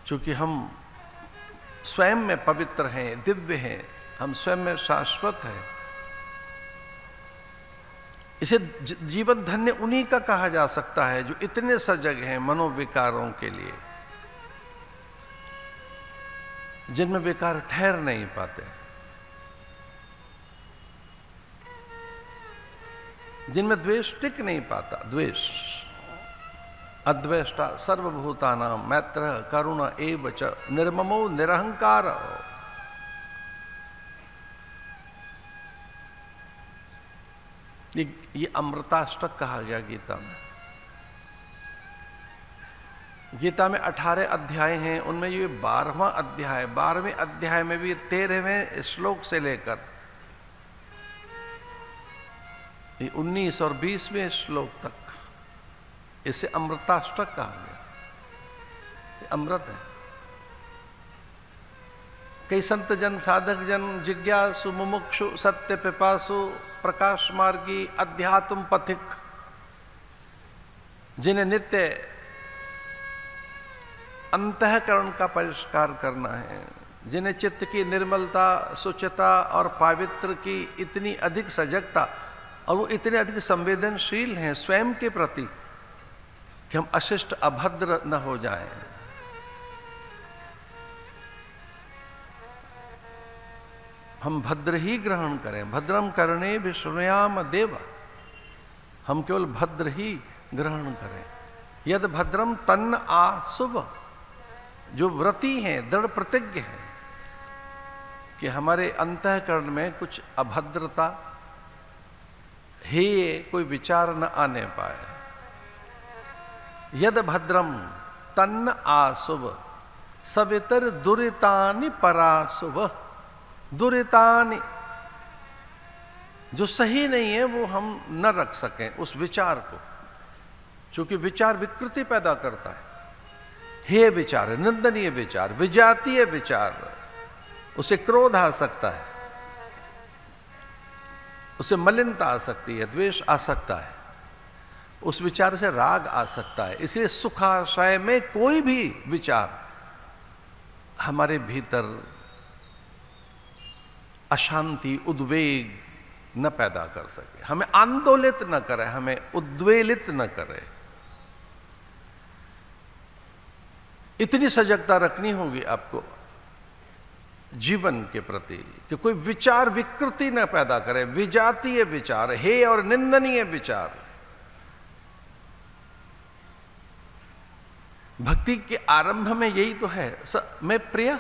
चूंकि हम स्वयं में पवित्र हैं, दिव्य हैं, हम स्वयं में शाश्वत हैं, इसे जीवन धन्य उन्हीं का कहा जा सकता है जो इतने सजग हैं मनोविकारों के लिए, जिनमें विकार ठहर नहीं पाते, जिनमें द्वेष टिक नहीं पाता। द्वेष अद्वेष्टा सर्वभूतानां मैत्रः करुण एव च निर्ममो निरहंकार। ये अमृताष्टक कहा गया गीता में। गीता में 18 अध्याय हैं, उनमें ये 12वां अध्याय, 12वें अध्याय में भी 13वें श्लोक से लेकर ये 19 और 20वें श्लोक तक इसे अमृताष्टक कहा गया। ये अमृत है। कई संत जन, साधक जन, जिज्ञासु, मुमुक्षु, सत्य पिपासु, प्रकाश मार्गी, अध्यात्म पथिक, जिन्हें नित्य अंतःकरण का परिष्कार करना है, जिन्हें चित्त की निर्मलता, शुचिता और पावित्र की इतनी अधिक सजगता और वो इतने अधिक संवेदनशील हैं स्वयं के प्रति कि हम अशिष्ट अभद्र न हो जाएं। हम भद्र ही ग्रहण करें। भद्रम करणे भी शृणुयाम देव, हम केवल भद्र ही ग्रहण करें। यद भद्रम तन्न आशुभ, जो व्रती हैं, दृढ़ प्रतिज्ञ हैं कि हमारे अंतःकरण में कुछ अभद्रता, हे कोई विचार न आने पाए। यद भद्रम तन्न आशुभ सवितर दुरितानि पराशुभ। दुरितानि, जो सही नहीं है वो हम न रख सकें उस विचार को, क्योंकि विचार विकृति पैदा करता है। हे विचार, निंदनीय विचार, विजातीय विचार, उसे क्रोध आ सकता है, उसे मलिनता आ सकती है, द्वेष आ सकता है, उस विचार से राग आ सकता है। इसलिए सुखाशय में कोई भी विचार हमारे भीतर अशांति, उद्वेग न पैदा कर सके, हमें आंदोलित न करे, हमें उद्वेलित न करे। इतनी सजगता रखनी होगी आपको जीवन के प्रति कि कोई विचार विकृति न पैदा करे, विजातीय विचार, हे और निंदनीय विचार। भक्ति के आरंभ में यही तो है। मैं प्रिय,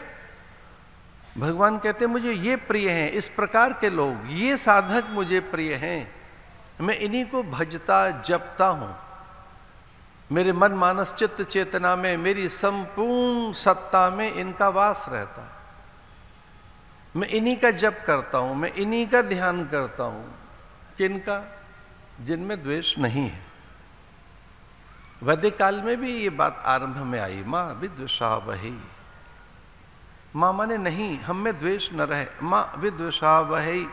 भगवान कहते हैं मुझे ये प्रिय हैं, इस प्रकार के लोग, ये साधक मुझे प्रिय हैं, मैं इन्हीं को भजता जपता हूं। मेरे मन मानस चित्त चेतना में, मेरी संपूर्ण सत्ता में इनका वास रहता है। मैं इन्हीं का जप करता हूं, मैं इन्हीं का ध्यान करता हूं। किनका? जिनमें द्वेष नहीं है। वैदिक काल में भी ये बात आरंभ में आई, मां विद्वेषावहै। मां माने नहीं, हम में द्वेष न रहे, मां विद्वेषावहै।